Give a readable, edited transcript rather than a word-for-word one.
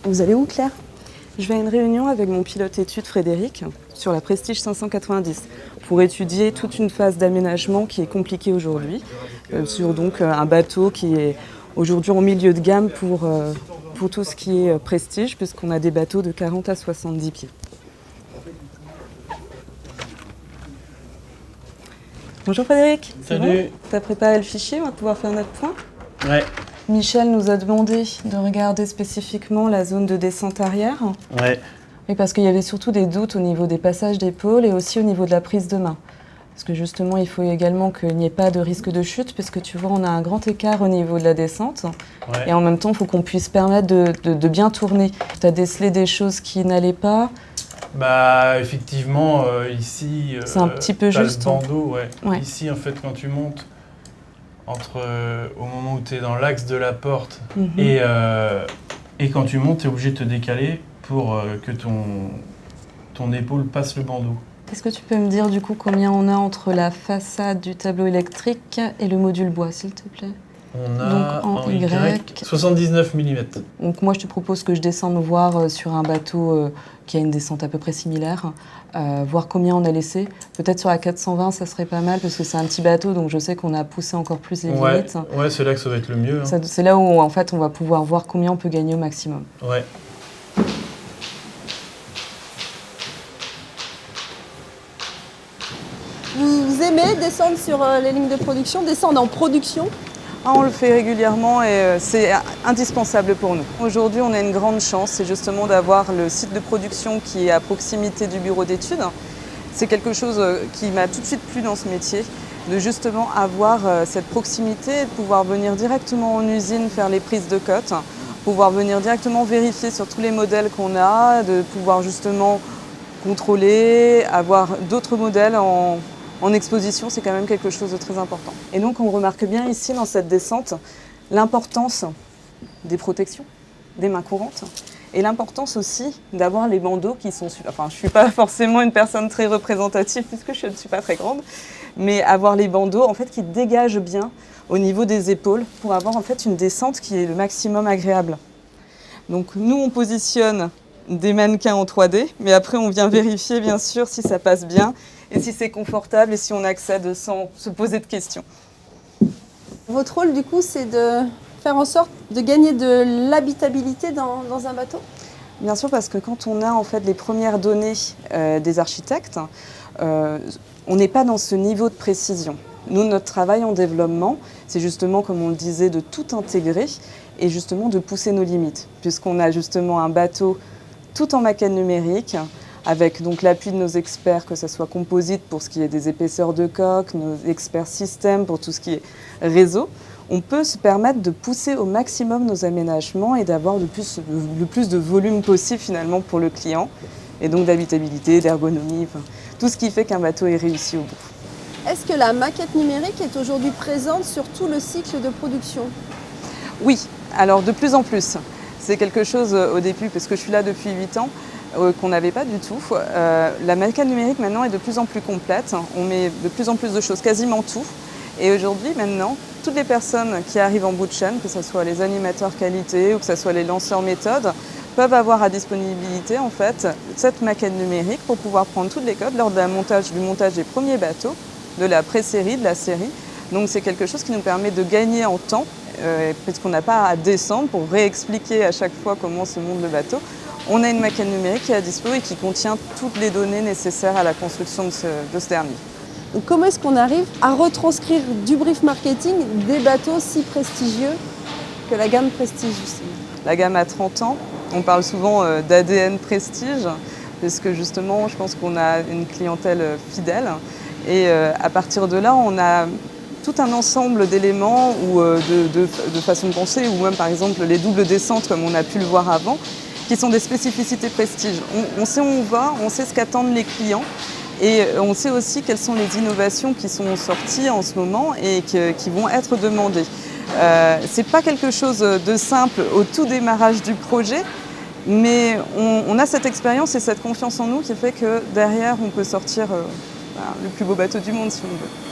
Vous allez où, Claire? Je vais à une réunion avec mon pilote études Frédéric sur la Prestige 590 pour étudier toute une phase d'aménagement qui est compliquée aujourd'hui, sur donc un bateau qui est aujourd'hui en milieu de gamme pour tout ce qui est prestige, puisqu'on a des bateaux de 40 à 70 pieds. Bonjour Frédéric. Salut. Bon, t'as préparé le fichier, on va pouvoir faire notre point. Ouais. Michel nous a demandé de regarder spécifiquement la zone de descente arrière. Ouais. Oui, parce qu'il y avait surtout des doutes au niveau des passages d'épaule et aussi au niveau de la prise de main. Parce que justement, il faut également qu'il n'y ait pas de risque de chute, parce que tu vois, on a un grand écart au niveau de la descente. Ouais. Et en même temps, il faut qu'on puisse permettre de bien tourner. Tu as décelé des choses qui n'allaient pas. Bah effectivement, ici, C'est un petit peu t'as juste. le bandeau, ouais. Ouais. Ici, en fait, quand tu montes, au moment où tu es dans l'axe de la porte et quand tu montes, tu es obligé de te décaler pour que ton épaule passe le bandeau. Est-ce que tu peux me dire du coup combien on a entre la façade du tableau électrique et le module bois, s'il te plaît? On a Donc en Y 79 mm. Donc moi je te propose que je descende voir sur un bateau qui a une descente à peu près similaire, voir combien on a laissé. Peut-être sur la 420 ça serait pas mal parce que c'est un petit bateau, donc je sais qu'on a poussé encore plus les limites. Ouais, c'est là que ça va être le mieux. Hein. C'est là où en fait on va pouvoir voir combien on peut gagner au maximum. Ouais. Vous aimez descendre sur les lignes de production, descendre en production? On le fait régulièrement et c'est indispensable pour nous. Aujourd'hui, on a une grande chance, c'est justement d'avoir le site de production qui est à proximité du bureau d'études. C'est quelque chose qui m'a tout de suite plu dans ce métier, de justement avoir cette proximité et de pouvoir venir directement en usine faire les prises de cote, pouvoir venir directement vérifier sur tous les modèles qu'on a, de pouvoir justement contrôler, avoir d'autres modèles en exposition, c'est quand même quelque chose de très important. Et donc on remarque bien ici dans cette descente l'importance des protections, des mains courantes, et l'importance aussi d'avoir les bandeaux qui sont... Enfin, je ne suis pas forcément une personne très représentative puisque je ne suis pas très grande, mais avoir les bandeaux en fait, qui dégagent bien au niveau des épaules pour avoir en fait une descente qui est le maximum agréable. Donc nous on positionne des mannequins en 3D, mais après on vient vérifier bien sûr si ça passe bien et si c'est confortable et si on accède sans se poser de questions. Votre rôle du coup c'est de faire en sorte de gagner de l'habitabilité dans un bateau? Bien sûr, parce que quand on a en fait les premières données des architectes, on n'est pas dans ce niveau de précision. Nous, notre travail en développement, c'est justement, comme on le disait, de tout intégrer et justement de pousser nos limites, puisqu'on a justement un bateau tout en maquette numérique, avec donc l'appui de nos experts, que ce soit composite pour ce qui est des épaisseurs de coque, nos experts système pour tout ce qui est réseau. On peut se permettre de pousser au maximum nos aménagements et d'avoir le plus de volume possible finalement pour le client, et donc d'habitabilité, d'ergonomie, enfin, tout ce qui fait qu'un bateau est réussi au bout. Est-ce que la maquette numérique est aujourd'hui présente sur tout le cycle de production? Oui, alors de plus en plus. C'est quelque chose au début, parce que je suis là depuis 8 ans, qu'on n'avait pas du tout. La maquette numérique maintenant est de plus en plus complète. On met de plus en plus de choses, quasiment tout. Et aujourd'hui, maintenant, toutes les personnes qui arrivent en bout de chaîne, que ce soit les animateurs qualité ou que ce soit les lanceurs méthode, peuvent avoir à disponibilité en fait cette maquette numérique pour pouvoir prendre toutes les codes lors du montage des premiers bateaux, de la pré-série, de la série. Donc c'est quelque chose qui nous permet de gagner en temps, puisqu'on n'a pas à descendre pour réexpliquer à chaque fois comment se monte le bateau. On a une maquette numérique qui est à dispo et qui contient toutes les données nécessaires à la construction de ce dernier. Donc comment est-ce qu'on arrive à retranscrire du brief marketing des bateaux si prestigieux que la gamme Prestige aussi? La gamme a 30 ans, on parle souvent d'ADN Prestige, parce que justement je pense qu'on a une clientèle fidèle. Et à partir de là, on a tout un ensemble d'éléments ou de façon de penser, ou même par exemple les doubles descentes comme on a pu le voir avant, qui sont des spécificités Prestige. On sait où on va, on sait ce qu'attendent les clients et on sait aussi quelles sont les innovations qui sont sorties en ce moment et qui vont être demandées. C'est pas quelque chose de simple au tout démarrage du projet, mais on a cette expérience et cette confiance en nous qui fait que derrière on peut sortir le plus beau bateau du monde si on veut.